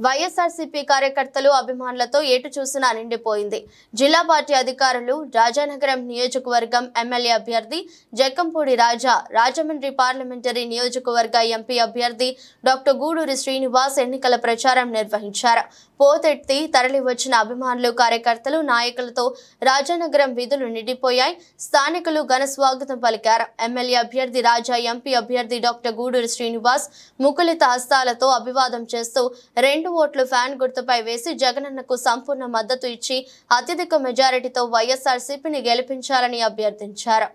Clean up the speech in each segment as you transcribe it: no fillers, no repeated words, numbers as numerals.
వైఎస్ఆర్సీపీ కార్యకర్తలు అభిమానులతో ఏటు చూసినా నిండిపోయింది. జిల్లా పార్టీ అధికారులు, రాజానగరం నియోజకవర్గం ఎమ్మెల్యే అభ్యర్థి జక్కంపూడి రాజా, రాజమండ్రి పార్లమెంటరీ నియోజకవర్గ ఎంపీ అభ్యర్థి డాక్టర్ గూడూరి శ్రీనివాస్ ఎన్నికల ప్రచారం నిర్వహించారు. పోతెత్తి తరలివచ్చిన అభిమానులు, కార్యకర్తలు, నాయకులతో రాజానగరం వీధులు నిండిపోయాయి. స్థానికులు ఘన స్వాగతం పలికారు. ఎమ్మెల్యే అభ్యర్థి రాజా, ఎంపీ అభ్యర్థి డాక్టర్ గూడూరి శ్రీనివాస్ ముకులిత హస్తాలతో అభివాదం చేస్తూ 2 ఓట్లు ఫ్యాన్ గుర్తుపై వేసి జగనన్నకు సంపూర్ణ మద్దతు ఇచ్చి అత్యధిక మెజారిటీతో వైఎస్ఆర్సీపీని గెలిపించాలని అభ్యర్థించారు.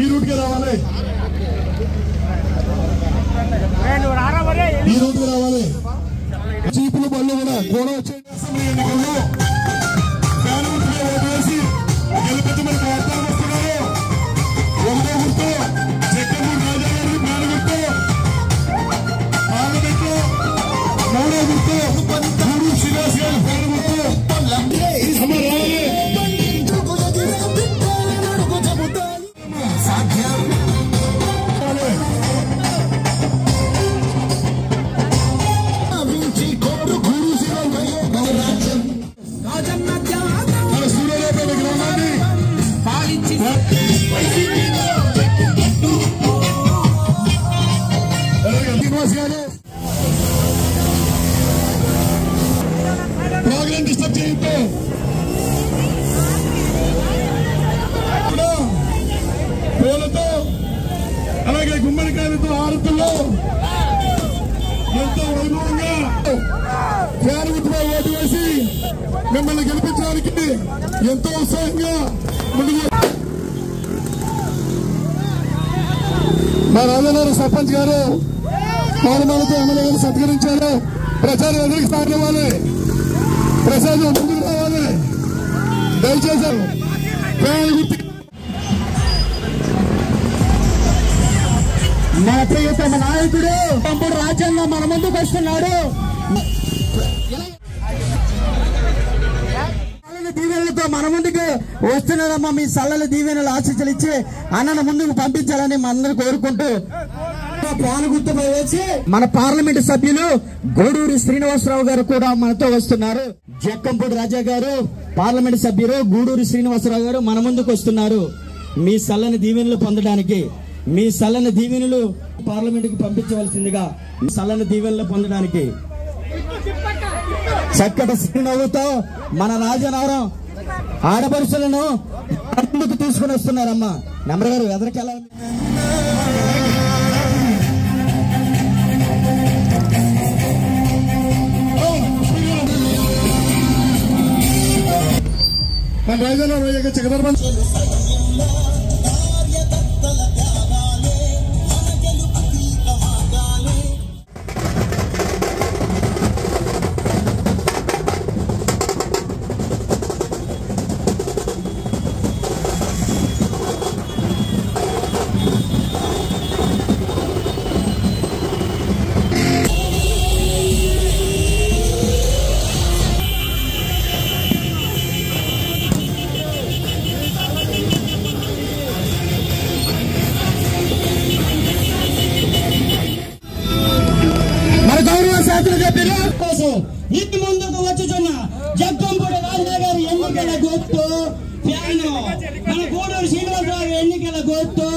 ఈ రూట్ కి రావాలి, ఈ రూట్ కి రావాలి. జీపులు బళ్ళు కూడా వచ్చే అసెంబ్లీ ఎన్నికల్లో ఫ్యాన్ గుర్తుగా ఓటు వేసి గెలిపించమని వాగ్దానం వస్తున్నారు. ఒకటో గుర్తు జక్కంపూడి రాజా గారికి ఫ్యాన్ గుర్తు, పార్లమెంట్ లో 3వ గుర్తు గూడూరి శ్రీనివాస్ గారి ఫ్యాన్ గుర్తు. ప్రోగ్రాం డిస్టర్బ్ చేయొద్దు. పూలతో అలాగే గుమ్మడికాయలతో హారతుల్లో ఎంతో వైభవంగా ఫ్యాన్ గుర్తుపై ఓటు వేసి మిమ్మల్ని గెలిపించడానికి ఎంతో ఉత్సాహంగా ముందుకు మా రాజానగరం సర్పంచ్ గారు పాలమాలతో ఎమ్మెల్యే గారు సత్కరించారు. ప్రచారం ఎదురికి స్టార్ట్ అవ్వాలి, ప్రసాదం ముందుకు రావాలి. దయచేసి మన ప్రియతమ నాయకుడు పంపుడు రాజ్యాంగం మన ముందుకు వస్తున్నాడు. దీవెనలతో మన ముందుకు వస్తున్నారమ్మా. మీ సల్లల దీవెనలు ఆశీస్సులు ఇచ్చి అన్నను ముందుకు పంపించాలని మనందరూ కోరుకుంటూ ప్రాణ గుర్తుపై వేసి మన పార్లమెంటు సభ్యులు గూడూరి శ్రీనివాసరావు గారు కూడా మనతో వస్తున్నారు. జక్కంపూడి రాజా గారు, పార్లమెంటు సభ్యులు గూడూరి శ్రీనివాసరావు గారు మన ముందుకు వస్తున్నారు. మీ సల్లని దీవెనలు పొందడానికి, మీ సల్లని దీవెనలు పార్లమెంటుకి పంపించవలసిందిగా, మీ సల్లని దీవెనలు పొందడానికి చక్కటి చిరునవ్వుతో మన రాజానగరం ఆడపడుచులను ముందుకు తీసుకుని వస్తున్నారమ్మా. నెంబర్ గారు ఎదరికెళ్ళ రాజానగరం చక్రధర్మన్ ఇంటి ముందుకు వచ్చుచున్న జక్కంపూడి రాజా గారి ఎన్నికల గుర్తు ఫ్యాన్, మన గూడూరు శ్రీనివాసరావు ఎన్నికల గుర్తు